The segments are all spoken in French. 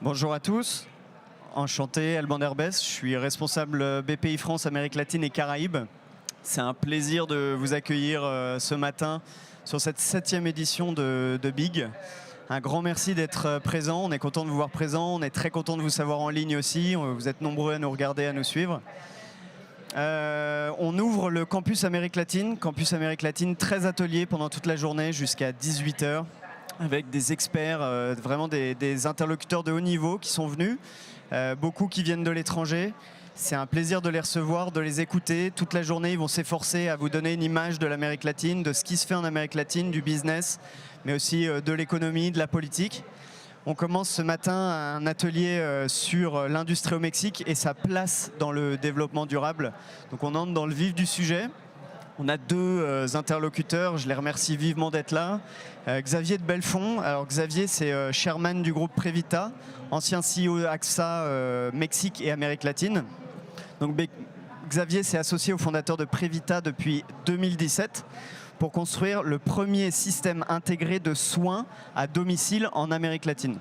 Bonjour à tous, enchanté, Alban Derbès, je suis responsable BPI France, Amérique latine et Caraïbes. C'est un plaisir de vous accueillir ce matin sur cette 7e édition de Big. Un grand merci d'être présent, on est content de vous voir présent, on est très content de vous savoir en ligne aussi, vous êtes nombreux à nous regarder, à nous suivre. On ouvre le Campus Amérique latine, 13 ateliers pendant toute la journée jusqu'à 18 h. Avec des experts, vraiment des interlocuteurs de haut niveau qui sont venus, beaucoup qui viennent de l'étranger. C'est un plaisir de les recevoir, de les écouter. Toute la journée, ils vont s'efforcer à vous donner une image de l'Amérique latine, de ce qui se fait en Amérique latine, du business, mais aussi de l'économie, de la politique. On commence ce matin un atelier sur l'industrie au Mexique et sa place dans le développement durable. Donc on entre dans le vif du sujet. On a deux interlocuteurs, je les remercie vivement d'être là. Xavier de Belfond. Alors Xavier, c'est chairman du groupe Previta, ancien CEO AXA Mexique et Amérique latine. Donc Xavier s'est associé au fondateur de Previta depuis 2017 pour construire le premier système intégré de soins à domicile en Amérique latine.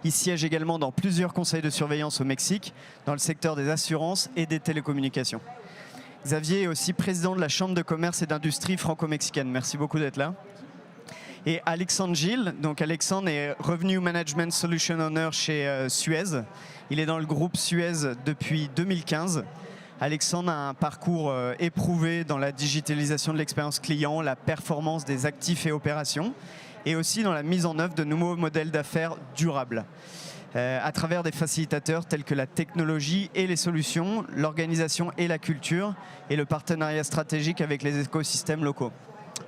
Il siège également dans plusieurs conseils de surveillance au Mexique, dans le secteur des assurances et des télécommunications. Xavier est aussi président de la Chambre de commerce et d'industrie franco-mexicaine. Merci beaucoup d'être là. Et Alexandre Gilles. Donc Alexandre est Revenue Management Solution Owner chez Suez. Il est dans le groupe Suez depuis 2015. Alexandre a un parcours éprouvé dans la digitalisation de l'expérience client, la performance des actifs et opérations, et aussi dans la mise en œuvre de nouveaux modèles d'affaires durables. À travers des facilitateurs tels que la technologie et les solutions, l'organisation et la culture, et le partenariat stratégique avec les écosystèmes locaux.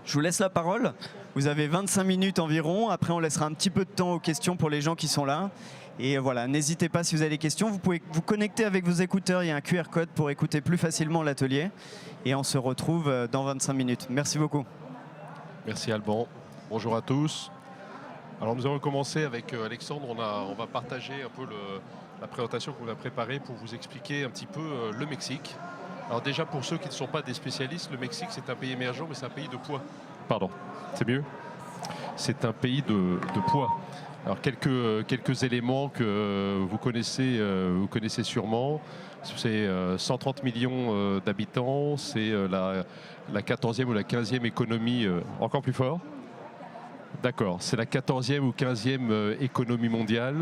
Je vous laisse la parole. Vous avez 25 minutes environ. Après, on laissera un petit peu de temps aux questions pour les gens qui sont là. Et voilà, n'hésitez pas si vous avez des questions. Vous pouvez vous connecter avec vos écouteurs. Il y a un QR code pour écouter plus facilement l'atelier. Et on se retrouve dans 25 minutes. Merci beaucoup. Merci Alban. Bonjour à tous. Alors nous allons commencer avec Alexandre. On va partager un peu la présentation qu'on a préparée pour vous expliquer un petit peu le Mexique. Alors déjà, pour ceux qui ne sont pas des spécialistes, le Mexique, c'est un pays émergent, mais c'est un pays de poids. Pardon, c'est mieux. C'est un pays de poids. Alors quelques éléments que vous connaissez sûrement. C'est 130 millions d'habitants. C'est la 14e ou la 15e économie, encore plus fort. D'accord, c'est la 14e ou 15e économie mondiale.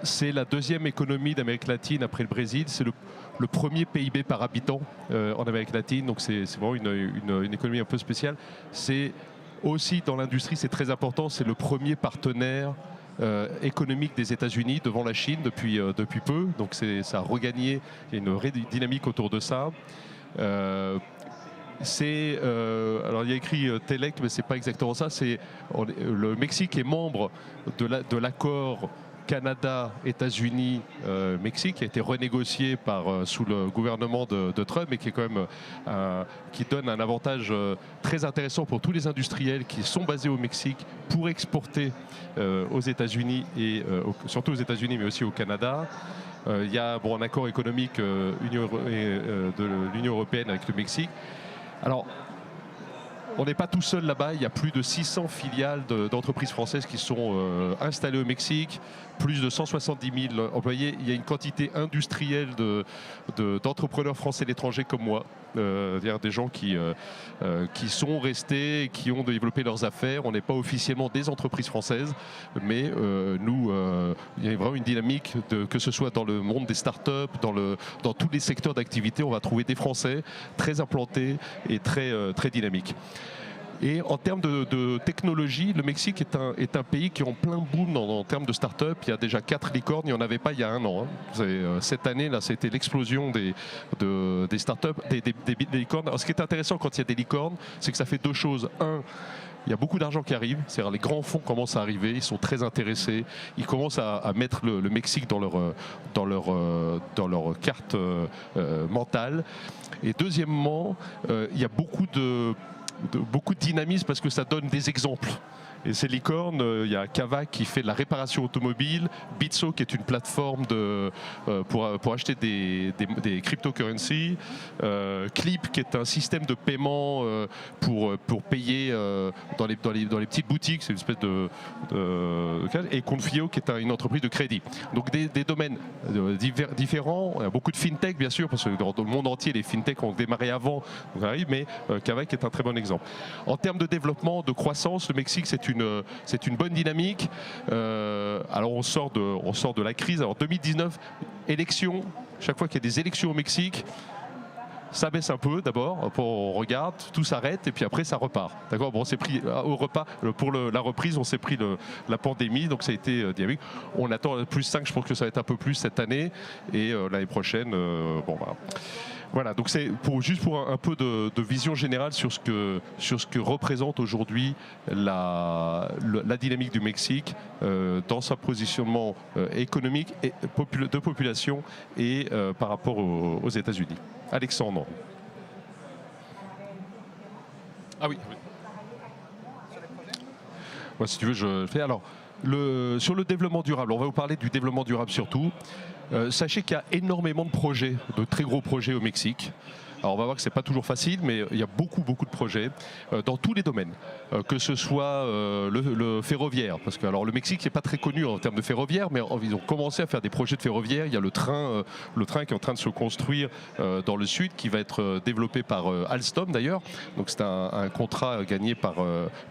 C'est la deuxième économie d'Amérique latine après le Brésil. C'est le premier PIB par habitant en Amérique latine. Donc c'est vraiment une économie un peu spéciale. C'est aussi dans l'industrie, c'est très important. C'est le premier partenaire économique des États-Unis devant la Chine depuis peu. Donc ça a regagné une vraie dynamique autour de ça. Alors il y a écrit TELEC, mais c'est pas exactement ça. Le Mexique est membre de l'accord Canada, États-Unis, Mexique, qui a été renégocié sous le gouvernement de Trump, et qui est quand même qui donne un avantage très intéressant pour tous les industriels qui sont basés au Mexique pour exporter aux États-Unis surtout aux États-Unis, mais aussi au Canada. Il y a un accord économique de l'Union européenne avec le Mexique. Alors, on n'est pas tout seul là-bas, il y a plus de 600 filiales d'entreprises françaises qui sont installées au Mexique, plus de 170 000 employés. Il y a une quantité industrielle d'entrepreneurs français à l'étranger comme moi, c'est-à-dire des gens qui sont restés, qui ont développé leurs affaires. On n'est pas officiellement des entreprises françaises, mais il y a vraiment une dynamique, que ce soit dans le monde des startups, dans tous les secteurs d'activité, on va trouver des Français très implantés et très dynamiques. Et en termes de technologie, le Mexique est un pays qui est en plein boom en termes de start-up. Il y a déjà 4 licornes, il n'y en avait pas il y a un an. Cette année, là, c'était l'explosion des start-up, des licornes. Alors, ce qui est intéressant quand il y a des licornes, c'est que ça fait deux choses. Un, il y a beaucoup d'argent qui arrive, c'est-à-dire les grands fonds commencent à arriver, ils sont très intéressés, ils commencent à mettre le Mexique dans leur carte mentale. Et deuxièmement, il y a beaucoup de dynamisme parce que ça donne des exemples. Et ces licornes, il y a Kavak qui fait de la réparation automobile, Bitso qui est une plateforme pour acheter des cryptocurrencies, Clip qui est un système de paiement pour payer dans les petites boutiques, c'est une espèce et Confio qui est une entreprise de crédit. Donc des domaines différents. Il y a beaucoup de fintech bien sûr, parce que dans le monde entier les fintech ont démarré avant, mais Kavak est un très bon exemple. En termes de développement, de croissance, le Mexique c'est une bonne dynamique. Alors on sort de la crise. Alors 2019, élections, chaque fois qu'il y a des élections au Mexique, ça baisse un peu d'abord, on regarde, tout s'arrête et puis après ça repart. D'accord. Bon, on s'est pris au repas pour la reprise, on s'est pris la pandémie, donc ça a été dynamique. On attend plus 5, je pense que ça va être un peu plus cette année et l'année prochaine. Bon, voilà, donc c'est juste pour un peu de vision générale sur ce que représente aujourd'hui la dynamique du Mexique dans son positionnement économique et de population et par rapport aux États-Unis. Alexandre. Ah oui. Moi, si tu veux, je le fais. Alors, sur le développement durable, on va vous parler du développement durable surtout. Sachez qu'il y a énormément de projets, de très gros projets au Mexique. Alors on va voir que ce n'est pas toujours facile, mais il y a beaucoup de projets dans tous les domaines, que ce soit le ferroviaire, parce que alors, le Mexique n'est pas très connu en termes de ferroviaire, mais ils ont commencé à faire des projets de ferroviaire. Il y a le train qui est en train de se construire dans le sud, qui va être développé par Alstom d'ailleurs. Donc c'est un contrat gagné par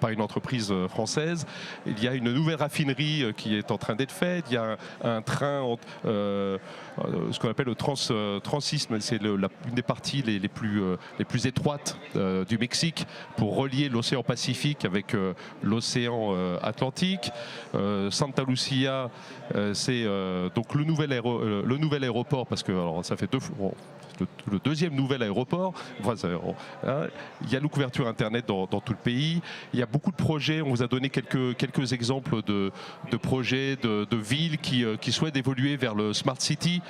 une entreprise française. Il y a une nouvelle raffinerie qui est en train d'être faite. Il y a un train, ce qu'on appelle le transisme, c'est une des parties les plus étroites du Mexique pour relier l'océan Pacifique avec l'océan Atlantique. Santa Lucia, c'est donc le nouvel aéroport, parce que alors, ça fait le deuxième nouvel aéroport. Enfin, il y a une couverture Internet dans tout le pays. Il y a beaucoup de projets. On vous a donné quelques exemples de projets, de villes qui souhaitent évoluer vers le Smart City.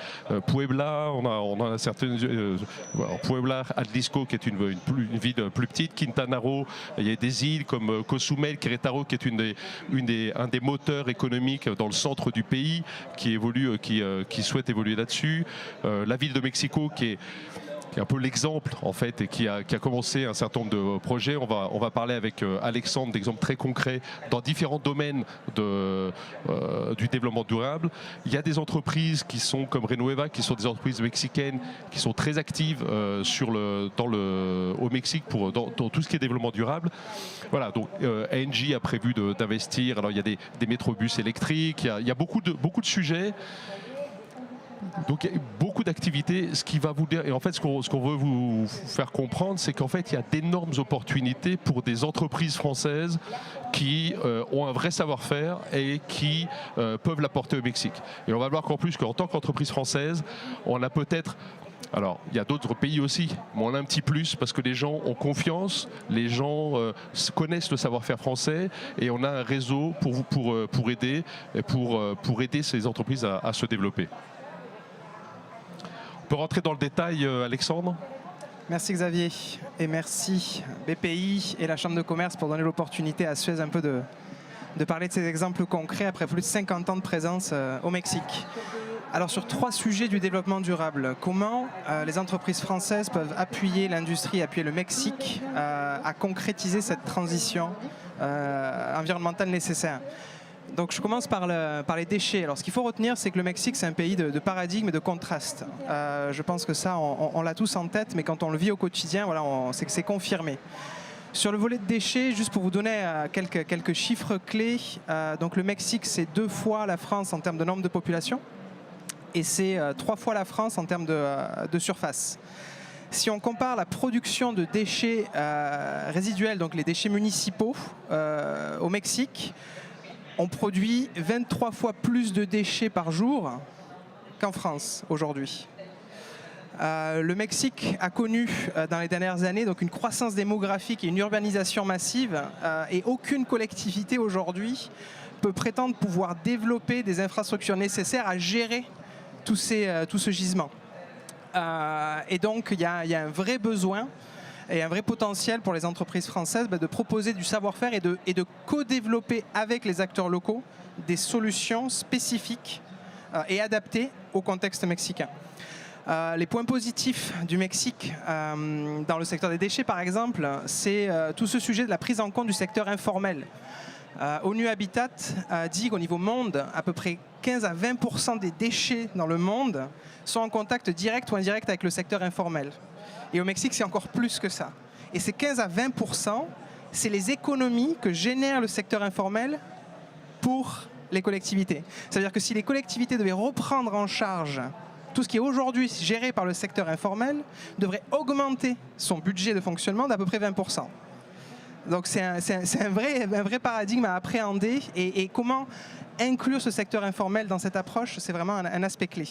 Puebla, on a certaines... Puebla, Jalisco, qui est une ville plus petite. Quintana Roo, il y a des îles comme Cozumel, Querétaro, qui est un des moteurs économiques dans le centre du pays, qui souhaite évoluer là-dessus. La ville de Mexico, qui est un peu l'exemple en fait et qui a commencé un certain nombre de projets. On va parler avec Alexandre d'exemples très concrets dans différents domaines du développement durable. Il y a des entreprises qui sont comme Renueva, qui sont des entreprises mexicaines qui sont très actives au Mexique dans tout ce qui est développement durable. Voilà, donc Engie a prévu d'investir. Alors il y a des métrobus électriques, il y a beaucoup de sujets. Donc il y a beaucoup d'activités. Ce qui va vous dire, et en fait ce qu'on veut vous faire comprendre, c'est qu'en fait il y a d'énormes opportunités pour des entreprises françaises qui ont un vrai savoir-faire et qui peuvent l'apporter au Mexique. Et on va voir qu'en plus qu'en tant qu'entreprise française, on a peut-être... Alors, il y a d'autres pays aussi, mais on a un petit plus parce que les gens ont confiance, les gens connaissent le savoir-faire français et on a un réseau pour aider ces entreprises à se développer. On peut rentrer dans le détail, Alexandre ? Merci Xavier et merci BPI et la Chambre de commerce pour donner l'opportunité à Suez un peu de parler de ces exemples concrets après plus de 50 ans de présence au Mexique. Alors sur 3 sujets du développement durable, comment les entreprises françaises peuvent appuyer l'industrie, appuyer le Mexique à concrétiser cette transition environnementale nécessaire. Donc je commence par les déchets. Alors ce qu'il faut retenir, c'est que le Mexique, c'est un pays de paradigme et de contraste. Je pense que ça, on l'a tous en tête, mais quand on le vit au quotidien, voilà, c'est confirmé. Sur le volet de déchets, juste pour vous donner quelques chiffres clés, donc le Mexique, c'est 2 fois la France en termes de nombre de population, et c'est 3 fois la France en termes de surface. Si on compare la production de déchets résiduels, donc les déchets municipaux, au Mexique, on produit 23 fois plus de déchets par jour qu'en France aujourd'hui. Le Mexique a connu dans les dernières années donc une croissance démographique et une urbanisation massive et aucune collectivité aujourd'hui peut prétendre pouvoir développer des infrastructures nécessaires à gérer tout ce gisement. Et donc il y a un vrai besoin et un vrai potentiel pour les entreprises françaises de proposer du savoir-faire et de co-développer avec les acteurs locaux des solutions spécifiques et adaptées au contexte mexicain. Les points positifs du Mexique dans le secteur des déchets, par exemple, c'est tout ce sujet de la prise en compte du secteur informel. ONU Habitat dit qu'au niveau monde, à peu près 15 à 20% des déchets dans le monde sont en contact direct ou indirect avec le secteur informel. Et au Mexique, c'est encore plus que ça. Et ces 15 à 20%, c'est les économies que génère le secteur informel pour les collectivités. C'est-à-dire que si les collectivités devaient reprendre en charge tout ce qui est aujourd'hui géré par le secteur informel, devrait augmenter son budget de fonctionnement d'à peu près 20%. Donc c'est un vrai paradigme à appréhender et comment inclure ce secteur informel dans cette approche, c'est vraiment un aspect clé.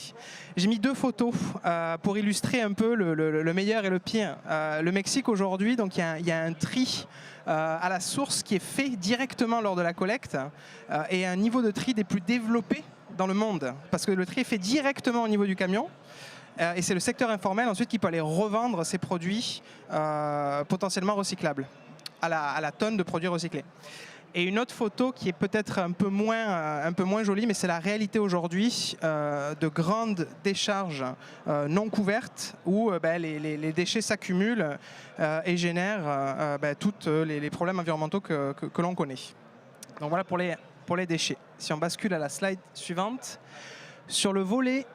J'ai mis 2 photos pour illustrer un peu le meilleur et le pire. Le Mexique aujourd'hui, donc il y a un tri à la source qui est fait directement lors de la collecte et un niveau de tri des plus développés dans le monde, parce que le tri est fait directement au niveau du camion. Et c'est le secteur informel ensuite qui peut aller revendre ces produits potentiellement recyclables à la tonne de produits recyclés. Et une autre photo qui est peut-être un peu moins jolie, mais c'est la réalité aujourd'hui de grandes décharges non couvertes où les déchets s'accumulent et génèrent tous les problèmes environnementaux que l'on connaît. Donc voilà pour les déchets. Si on bascule à la slide suivante, sur le volet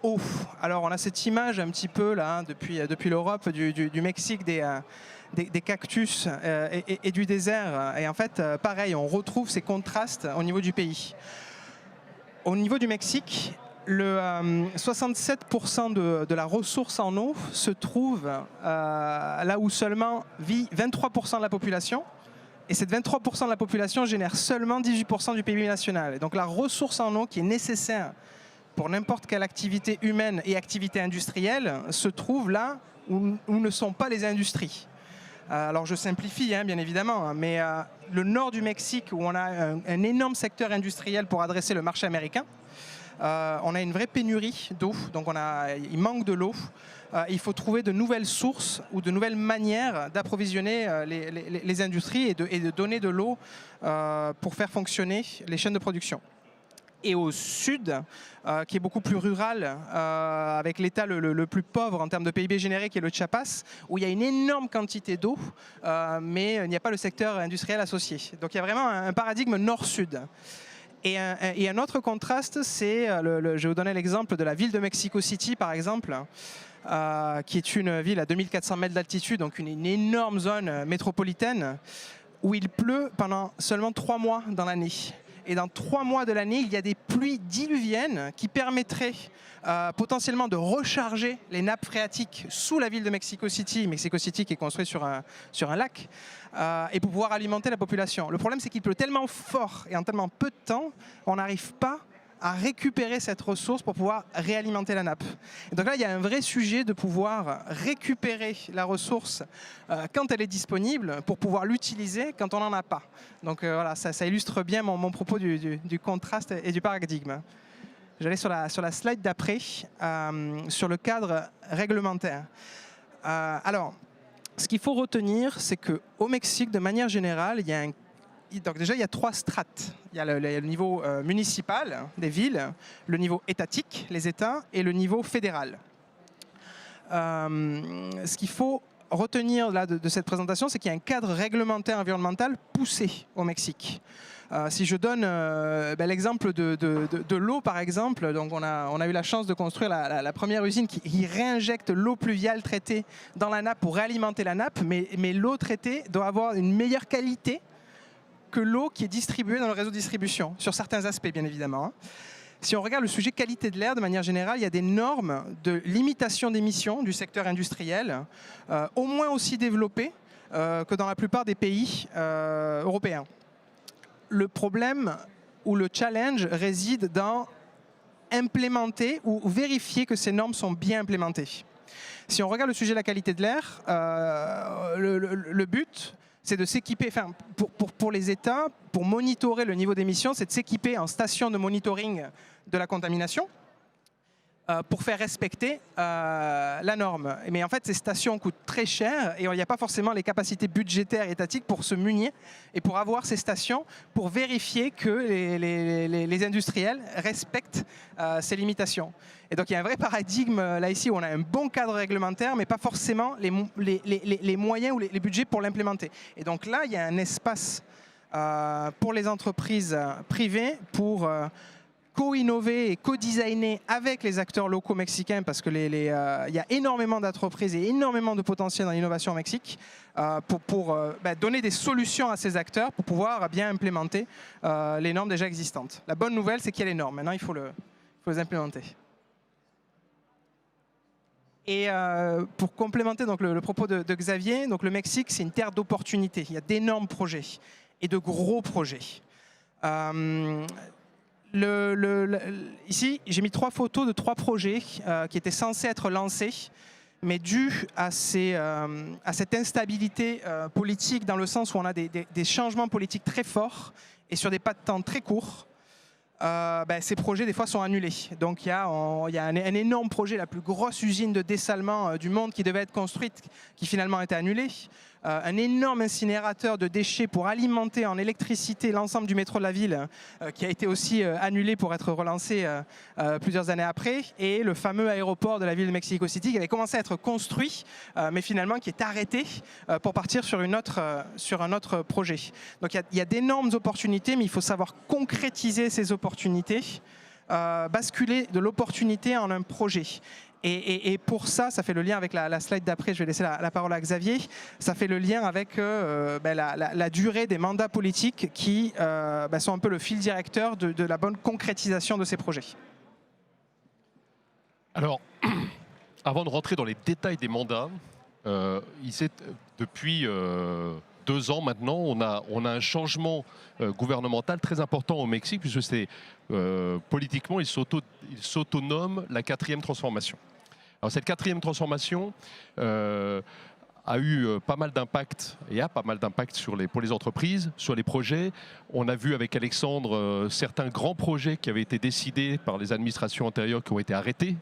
eau. Alors on a cette image un petit peu là depuis l'Europe du Mexique des cactus et du désert. Et en fait, pareil, on retrouve ces contrastes au niveau du pays. Au niveau du Mexique, 67% de la ressource en eau se trouve là où seulement vit 23% de la population. Et cette 23% de la population génère seulement 18% du PIB national. Et donc la ressource en eau qui est nécessaire pour n'importe quelle activité humaine et activité industrielle se trouve là où ne sont pas les industries. Alors je simplifie bien évidemment, mais le nord du Mexique où on a un énorme secteur industriel pour adresser le marché américain, on a une vraie pénurie d'eau, donc il manque de l'eau. Il faut trouver de nouvelles sources ou de nouvelles manières d'approvisionner les industries et de donner de l'eau pour faire fonctionner les chaînes de production. Et au sud, qui est beaucoup plus rural, avec l'État le plus pauvre en termes de PIB généré, qui est le Chiapas, où il y a une énorme quantité d'eau, mais il n'y a pas le secteur industriel associé. Donc il y a vraiment un paradigme nord-sud. Et un autre contraste, c'est, je vais vous donner l'exemple de la ville de Mexico City, par exemple, qui est une ville à 2400 mètres d'altitude, donc une énorme zone métropolitaine, où il pleut pendant seulement 3 mois dans l'année. Et dans 3 mois de l'année, il y a des pluies diluviennes qui permettraient potentiellement de recharger les nappes phréatiques sous la ville de Mexico City qui est construite sur un lac, et pour pouvoir alimenter la population. Le problème, c'est qu'il pleut tellement fort et en tellement peu de temps, on n'arrive pas à récupérer cette ressource pour pouvoir réalimenter la nappe. Et donc là, il y a un vrai sujet de pouvoir récupérer la ressource quand elle est disponible pour pouvoir l'utiliser quand on n'en a pas. Donc voilà, ça illustre bien mon propos du contraste et du paradigme. J'allais sur la slide d'après, sur le cadre réglementaire. Alors, ce qu'il faut retenir, c'est qu'au Mexique, de manière générale, donc déjà, il y a 3 strates. Il y a le niveau municipal des villes, le niveau étatique, les États, et le niveau fédéral. Ce qu'il faut retenir là, de cette présentation, c'est qu'il y a un cadre réglementaire environnemental poussé au Mexique. Si je donne l'exemple de l'eau, par exemple, donc on a eu la chance de construire la première usine qui réinjecte l'eau pluviale traitée dans la nappe pour réalimenter la nappe, mais l'eau traitée doit avoir une meilleure qualité que l'eau qui est distribuée dans le réseau de distribution, sur certains aspects bien évidemment. Si on regarde le sujet qualité de l'air, de manière générale, il y a des normes de limitation d'émissions du secteur industriel, au moins aussi développées que dans la plupart des pays européens. Le problème ou le challenge réside dans implémenter ou vérifier que ces normes sont bien implémentées. Si on regarde le sujet de la qualité de l'air, le but, c'est de s'équiper, enfin, pour les États, pour monitorer le niveau d'émission, c'est de s'équiper en station de monitoring de la contamination. pour faire respecter la norme. Mais en fait, ces stations coûtent très cher et il n'y a pas forcément les capacités budgétaires étatiques pour se munir et pour avoir ces stations pour vérifier que les industriels respectent ces limitations. Et donc il y a un vrai paradigme là ici où on a un bon cadre réglementaire mais pas forcément les moyens ou les budgets pour l'implémenter. Et donc là, il y a un espace pour les entreprises privées pour co-innover et co-designer avec les acteurs locaux mexicains parce qu'il y a énormément d'entreprises et énormément de potentiel dans l'innovation au Mexique pour donner des solutions à ces acteurs pour pouvoir bien implémenter les normes déjà existantes. La bonne nouvelle, c'est qu'il y a les normes. Maintenant, il faut les implémenter. Et pour complémenter donc, le propos de Xavier, donc, le Mexique, c'est une terre d'opportunités. Il y a d'énormes projets et de gros projets. Ici, j'ai mis 3 photos de 3 projets qui étaient censés être lancés, mais dû à cette instabilité politique, dans le sens où on a des changements politiques très forts et sur des pas de temps très courts, ces projets, des fois, sont annulés. Donc, il y a un énorme projet, la plus grosse usine de dessalement du monde qui devait être construite, qui finalement a été annulée. Un énorme incinérateur de déchets pour alimenter en électricité l'ensemble du métro de la ville, qui a été aussi annulé pour être relancé plusieurs années après. Et le fameux aéroport de la ville de Mexico City qui avait commencé à être construit, mais finalement qui est arrêté pour partir sur un autre projet. Donc il y a d'énormes opportunités, mais il faut savoir concrétiser ces opportunités, basculer de l'opportunité en un projet. Et pour ça, ça fait le lien avec la slide d'après, je vais laisser la parole à Xavier, ça fait le lien avec la durée des mandats politiques qui sont un peu le fil directeur de la bonne concrétisation de ces projets. Alors, avant de rentrer dans les détails des mandats, depuis 2 ans maintenant, on a un changement gouvernemental très important au Mexique, puisque c'est politiquement, il s'autonome la 4e transformation. Alors cette 4e transformation a eu pas mal d'impact et a pas mal d'impact pour les entreprises, sur les projets. On a vu avec Alexandre certains grands projets qui avaient été décidés par les administrations antérieures qui ont été arrêtés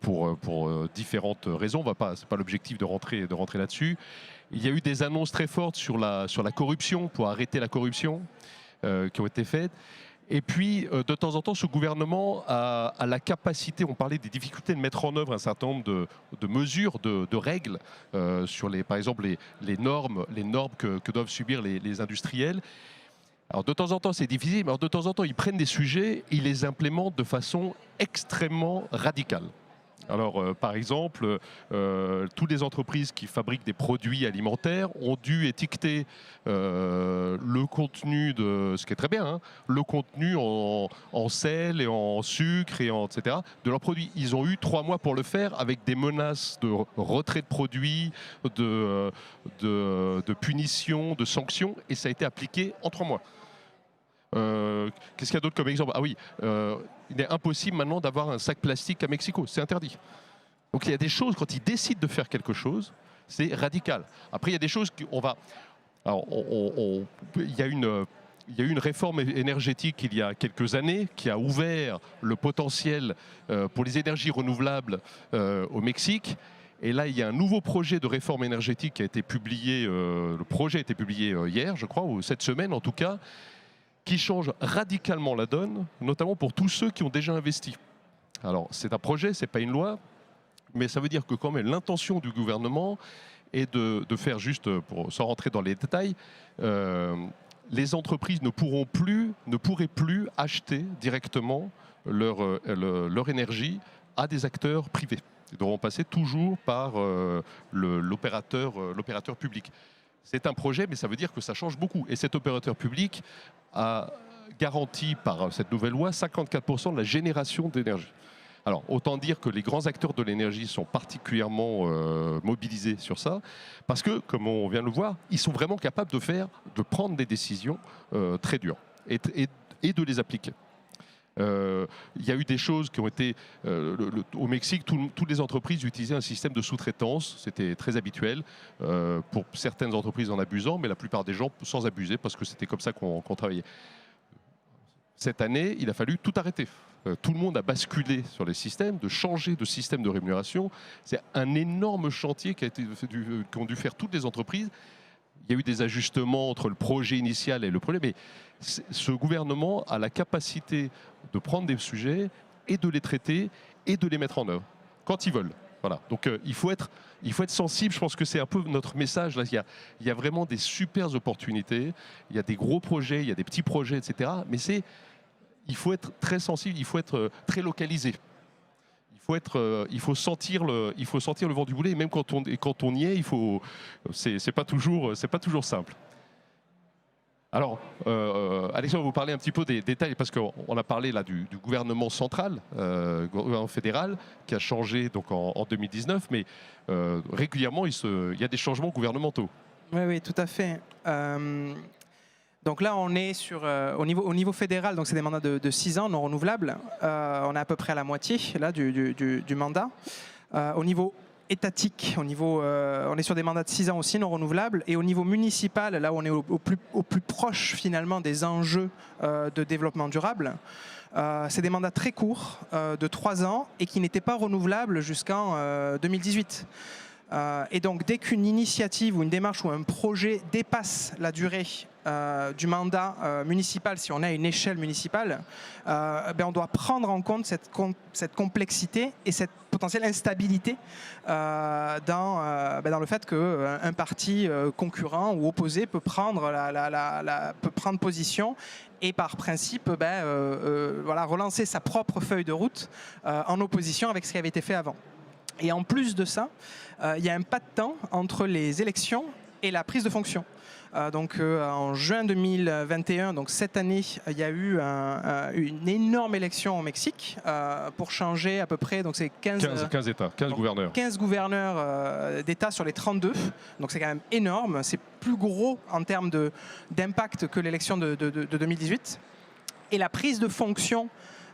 pour différentes raisons. C'est pas l'objectif de rentrer là-dessus. Il y a eu des annonces très fortes sur la corruption, pour arrêter la corruption, qui ont été faites. Et puis, de temps en temps, ce gouvernement a la capacité, on parlait des difficultés de mettre en œuvre un certain nombre de mesures, de règles, sur par exemple les normes que doivent subir les industriels. Alors, de temps en temps, c'est difficile, mais de temps en temps, ils prennent des sujets, ils les implémentent de façon extrêmement radicale. Alors, par exemple, toutes les entreprises qui fabriquent des produits alimentaires ont dû étiqueter le contenu ce qui est très bien, hein, le contenu en sel et en sucre etc. de leurs produits. Ils ont eu 3 mois pour le faire, avec des menaces de retrait de produits, de punitions, de sanctions, et ça a été appliqué en 3 mois. Qu'est-ce qu'il y a d'autre comme exemple? Ah oui, il est impossible maintenant d'avoir un sac plastique à Mexico, c'est interdit. Donc il y a des choses, quand ils décident de faire quelque chose, c'est radical. Après, il y a des choses qu'on va... Alors, il y a eu une réforme énergétique il y a quelques années qui a ouvert le potentiel pour les énergies renouvelables au Mexique. Et là, il y a un nouveau projet de réforme énergétique qui a été publié, le projet a été publié hier, je crois, ou cette semaine en tout cas, qui change radicalement la donne, notamment pour tous ceux qui ont déjà investi. Alors, c'est un projet, ce n'est pas une loi, mais ça veut dire que quand même l'intention du gouvernement est de faire, juste sans rentrer dans les détails, les entreprises ne pourraient plus acheter directement leur énergie à des acteurs privés. Ils devront passer toujours par l'opérateur public. C'est un projet, mais ça veut dire que ça change beaucoup. Et cet opérateur public a garanti par cette nouvelle loi 54% de la génération d'énergie. Alors, autant dire que les grands acteurs de l'énergie sont particulièrement mobilisés sur ça, parce que, comme on vient de le voir, ils sont vraiment capables de prendre des décisions très dures et de les appliquer. Il y a eu des choses qui ont été... au Mexique, toutes les entreprises utilisaient un système de sous-traitance. C'était très habituel pour certaines entreprises en abusant, mais la plupart des gens sans abuser, parce que c'était comme ça qu'on travaillait. Cette année, il a fallu tout arrêter. Tout le monde a basculé sur les systèmes, de changer de système de rémunération. C'est un énorme chantier qu'ont dû faire toutes les entreprises. Il y a eu des ajustements entre le projet initial et le projet, mais ce gouvernement a la capacité de prendre des sujets et de les traiter et de les mettre en œuvre quand ils veulent. Voilà. Donc il faut être sensible. Je pense que c'est un peu notre message. Là. Il y a vraiment des super opportunités. Il y a des gros projets, il y a des petits projets, etc. Mais il faut être très sensible, il faut être très localisé. Il faut sentir le vent du boulet. Et même quand on y est, c'est pas toujours simple. Alors, Alexandre va vous parler un petit peu des détails, parce qu'on a parlé là du gouvernement central, gouvernement fédéral, qui a changé donc, en 2019, mais régulièrement, il y a des changements gouvernementaux. Oui, tout à fait. Donc là, on est au niveau fédéral, donc c'est des mandats de 6 ans non renouvelables. On est à peu près à la moitié là, du mandat. Au niveau étatique, on est sur des mandats de 6 ans aussi non renouvelables. Et au niveau municipal, là où on est au plus proche finalement des enjeux de développement durable, c'est des mandats très courts, de 3 ans, et qui n'étaient pas renouvelables jusqu'en 2018. Et donc, dès qu'une initiative ou une démarche ou un projet dépasse la durée du mandat municipal, si on est à une échelle municipale, on doit prendre en compte cette complexité et cette potentielle instabilité dans le fait qu'un parti concurrent ou opposé peut prendre position et par principe relancer sa propre feuille de route en opposition avec ce qui avait été fait avant. Et en plus de ça, il y a un pas de temps entre les élections et la prise de fonction. En juin 2021, donc cette année, il y a eu une énorme élection au Mexique pour changer à peu près, donc c'est 15 États, 15 gouverneurs. 15 gouverneurs d'États sur les 32, donc c'est quand même énorme, c'est plus gros en termes d'impact que l'élection de 2018. Et la prise de fonction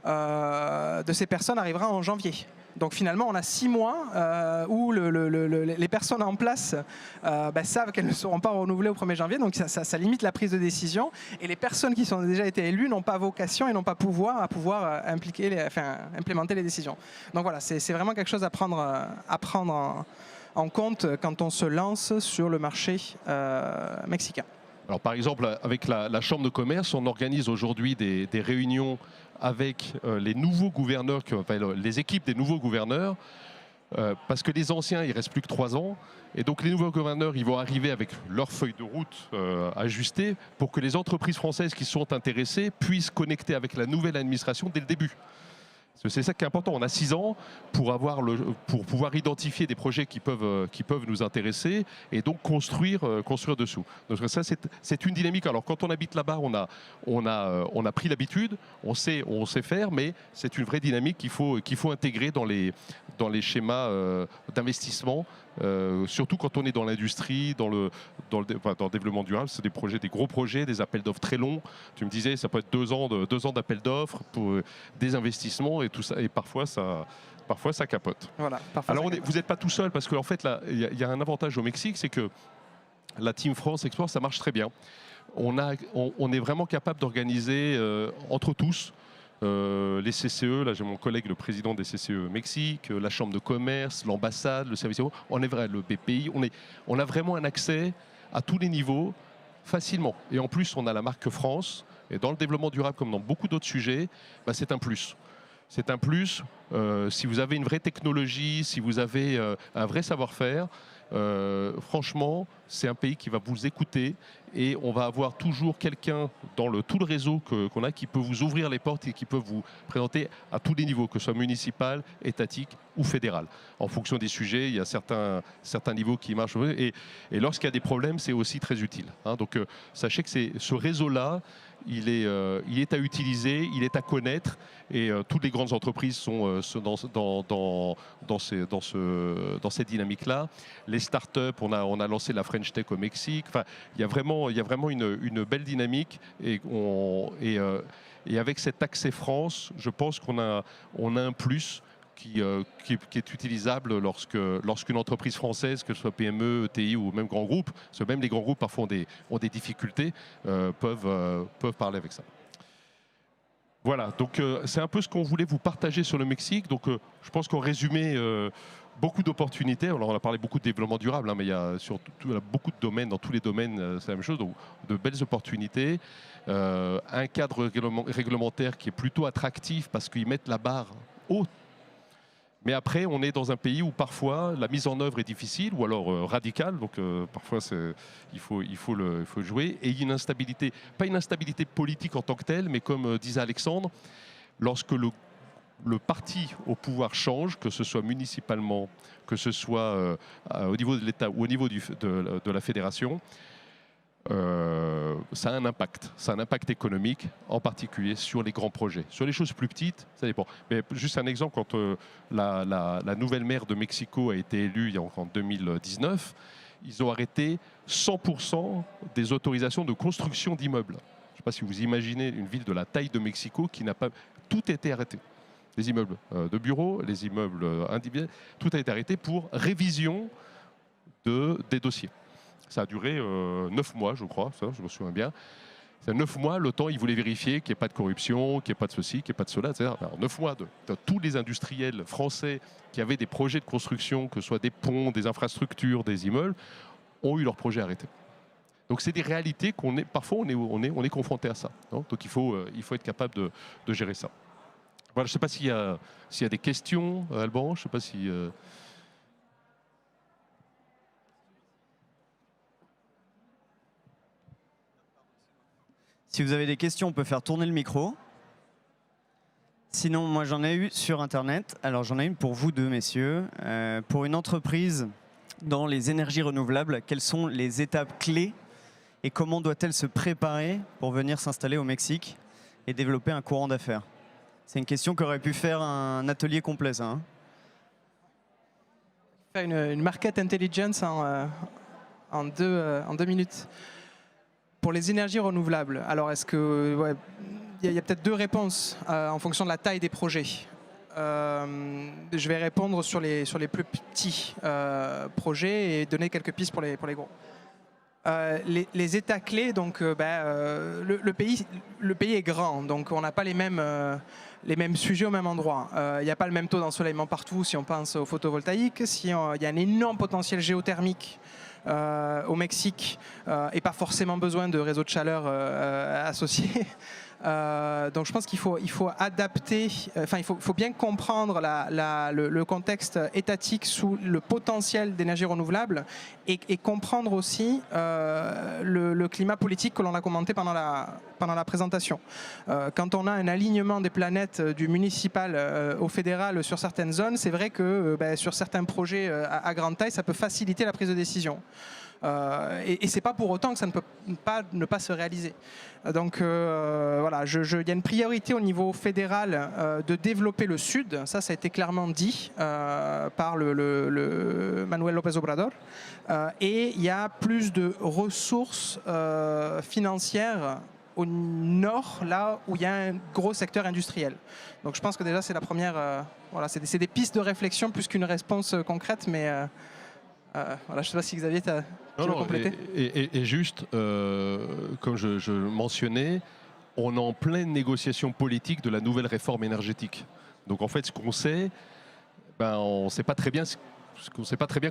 de ces personnes arrivera en janvier. Donc finalement, on a 6 mois où les personnes en place savent qu'elles ne seront pas renouvelées au 1er janvier. Donc ça limite la prise de décision. Et les personnes qui ont déjà été élues n'ont pas vocation et n'ont pas pouvoir implémenter les décisions. Donc voilà, c'est vraiment quelque chose à prendre en compte quand on se lance sur le marché mexicain. Alors par exemple, avec la Chambre de commerce, on organise aujourd'hui des réunions avec les nouveaux gouverneurs, les équipes des nouveaux gouverneurs, parce que les anciens, il ne reste plus que 3 ans. Et donc les nouveaux gouverneurs, ils vont arriver avec leur feuille de route ajustée pour que les entreprises françaises qui sont intéressées puissent connecter avec la nouvelle administration dès le début. C'est ça qui est important. On a 6 ans pour pouvoir identifier des projets qui peuvent nous intéresser et donc construire dessous. Donc ça, c'est une dynamique. Alors quand on habite là-bas, on a pris l'habitude, on sait faire, mais c'est une vraie dynamique qu'il faut intégrer dans les schémas d'investissement. Surtout quand on est dans l'industrie, dans le développement durable, c'est des gros projets, des appels d'offres très longs. Tu me disais, ça peut être 2 ans d'appels d'offres pour des investissements et tout ça. Et parfois ça capote. Voilà, alors vous n'êtes pas tout seul, parce qu'en fait, il y a un avantage au Mexique, c'est que la Team France Export, ça marche très bien. On est vraiment capable d'organiser entre tous. Les CCE, là j'ai mon collègue le président des CCE Mexique, la Chambre de commerce, l'ambassade, le service, le BPI, on a vraiment un accès à tous les niveaux facilement. Et en plus, on a la marque France, et dans le développement durable comme dans beaucoup d'autres sujets, c'est un plus. C'est un plus si vous avez une vraie technologie, si vous avez un vrai savoir-faire. Franchement, c'est un pays qui va vous écouter et on va avoir toujours quelqu'un dans tout le réseau qu'on a qui peut vous ouvrir les portes et qui peut vous présenter à tous les niveaux, que ce soit municipal, étatique ou fédéral. En fonction des sujets, il y a certains niveaux qui marchent et lorsqu'il y a des problèmes, c'est aussi très utile. Donc sachez que ce réseau-là, il est à utiliser, il est à connaître et toutes les grandes entreprises sont dans cette dynamique-là. Les startups, on a lancé la French Tech au Mexique. Enfin, il y a vraiment une belle dynamique et avec cet accès France, je pense qu'on a un plus qui est utilisable lorsqu'une entreprise française, que ce soit PME, ETI ou même grand groupe, parce que même les grands groupes parfois ont des difficultés, peuvent parler avec ça. Voilà, donc c'est un peu ce qu'on voulait vous partager sur le Mexique. Donc je pense qu'en résumé, beaucoup d'opportunités. Alors on a parlé beaucoup de développement durable, hein, mais il y a surtout beaucoup de domaines, dans tous les domaines, c'est la même chose. Donc de belles opportunités, un cadre réglementaire qui est plutôt attractif parce qu'ils mettent la barre haute. Mais après, on est dans un pays où parfois la mise en œuvre est difficile ou alors radicale. Donc parfois, il faut le jouer. Et il y a une instabilité, pas une instabilité politique en tant que telle, mais comme disait Alexandre, lorsque le parti au pouvoir change, que ce soit municipalement, que ce soit au niveau de l'État ou au niveau de la fédération, ça a un impact. Ça a un impact économique, en particulier sur les grands projets. Sur les choses plus petites, ça dépend. Mais juste un exemple, quand la nouvelle maire de Mexico a été élue en 2019, ils ont arrêté 100% des autorisations de construction d'immeubles. Je ne sais pas si vous imaginez une ville de la taille de Mexico qui n'a pas... Tout a été arrêté. Les immeubles de bureaux, les immeubles individuels, tout a été arrêté pour révision des dossiers. Ça a duré 9 mois, je crois, ça, je me souviens bien. C'est 9 mois, le temps, ils voulaient vérifier qu'il n'y ait pas de corruption, qu'il n'y ait pas de ceci, qu'il n'y ait pas de cela, etc. Alors, 9 mois de tous les industriels français qui avaient des projets de construction, que ce soit des ponts, des infrastructures, des immeubles, ont eu leurs projets arrêtés. Donc c'est des réalités parfois on est confronté à ça. Non, donc il faut être capable de gérer ça. Voilà, je ne sais pas s'il y a des questions, Alban, je ne sais pas si... Si vous avez des questions, on peut faire tourner le micro. Sinon, moi j'en ai eu sur Internet. Alors j'en ai une pour vous deux, messieurs. Pour une entreprise dans les énergies renouvelables, quelles sont les étapes clés et comment doit-elle se préparer pour venir s'installer au Mexique et développer un courant d'affaires? C'est une question qu'aurait pu faire un atelier complet, ça. Hein. Faire une market intelligence en deux minutes. Pour les énergies renouvelables, alors est-ce que il y a peut-être deux réponses en fonction de la taille des projets. Je vais répondre sur les plus petits projets et donner quelques pistes pour les gros. Les états clés, donc le pays est grand, donc on n'a pas les mêmes sujets au même endroit. Il n'y a pas le même taux d'ensoleillement partout si on pense au photovoltaïque. Il y a un énorme potentiel géothermique au Mexique et pas forcément besoin de réseaux de chaleur associés. Donc je pense qu'il faut adapter, il faut bien comprendre le contexte étatique sous le potentiel d'énergie renouvelable et comprendre aussi le climat politique que l'on a commenté pendant la présentation. Quand on a un alignement des planètes du municipal au fédéral sur certaines zones, c'est vrai que sur certains projets à grande taille, ça peut faciliter la prise de décision. Et c'est pas pour autant que ça ne peut pas ne pas se réaliser. Donc voilà, il y a une priorité au niveau fédéral de développer le Sud. Ça a été clairement dit par le Manuel López Obrador. Et il y a plus de ressources financières au nord, là où il y a un gros secteur industriel. Donc je pense que déjà c'est la première... voilà, c'est des pistes de réflexion plus qu'une réponse concrète, mais... voilà, je ne sais pas si Xavier, tu as complété. Et juste, comme je mentionnais, on est en pleine négociation politique de la nouvelle réforme énergétique. Donc en fait, ce qu'on sait, on ne sait pas très bien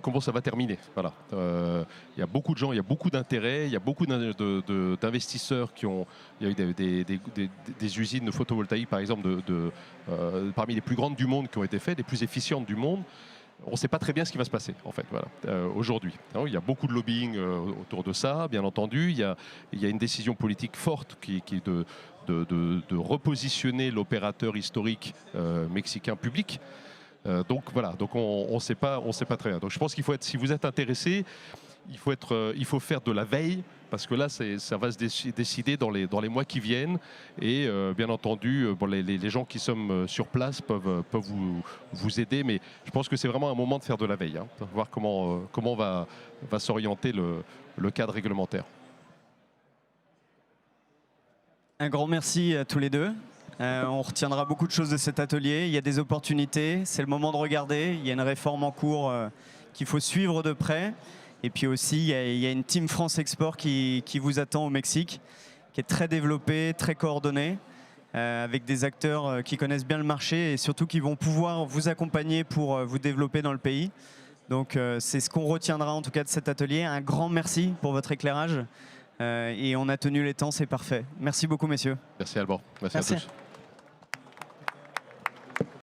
comment ça va terminer. Voilà. Il y a beaucoup de gens, il y a beaucoup d'intérêts, il y a beaucoup d'investisseurs qui ont... Il y a eu des usines de photovoltaïque, par exemple, parmi les plus grandes du monde qui ont été faites, les plus efficientes du monde. On ne sait pas très bien ce qui va se passer, en fait, voilà, aujourd'hui. Il y a beaucoup de lobbying autour de ça, bien entendu. Il y a une décision politique forte qui est de repositionner l'opérateur historique mexicain public. Donc voilà, donc on ne sait pas très bien. Donc je pense qu'il faut être, si vous êtes intéressé, il faut faire de la veille, parce que là, ça va se décider dans les mois qui viennent. Et bien entendu, les gens qui sont sur place peuvent vous aider. Mais je pense que c'est vraiment un moment de faire de la veille, pour voir comment va s'orienter le cadre réglementaire. Un grand merci à tous les deux. On retiendra beaucoup de choses de cet atelier. Il y a des opportunités, c'est le moment de regarder. Il y a une réforme en cours qu'il faut suivre de près. Et puis aussi, il y a une team France Export qui vous attend au Mexique, qui est très développée, très coordonnée. avec des acteurs qui connaissent bien le marché et surtout qui vont pouvoir vous accompagner pour vous développer dans le pays. Donc c'est ce qu'on retiendra en tout cas de cet atelier. Un grand merci pour votre éclairage et on a tenu les temps, c'est parfait. Merci beaucoup messieurs. Merci Alban, merci à tous.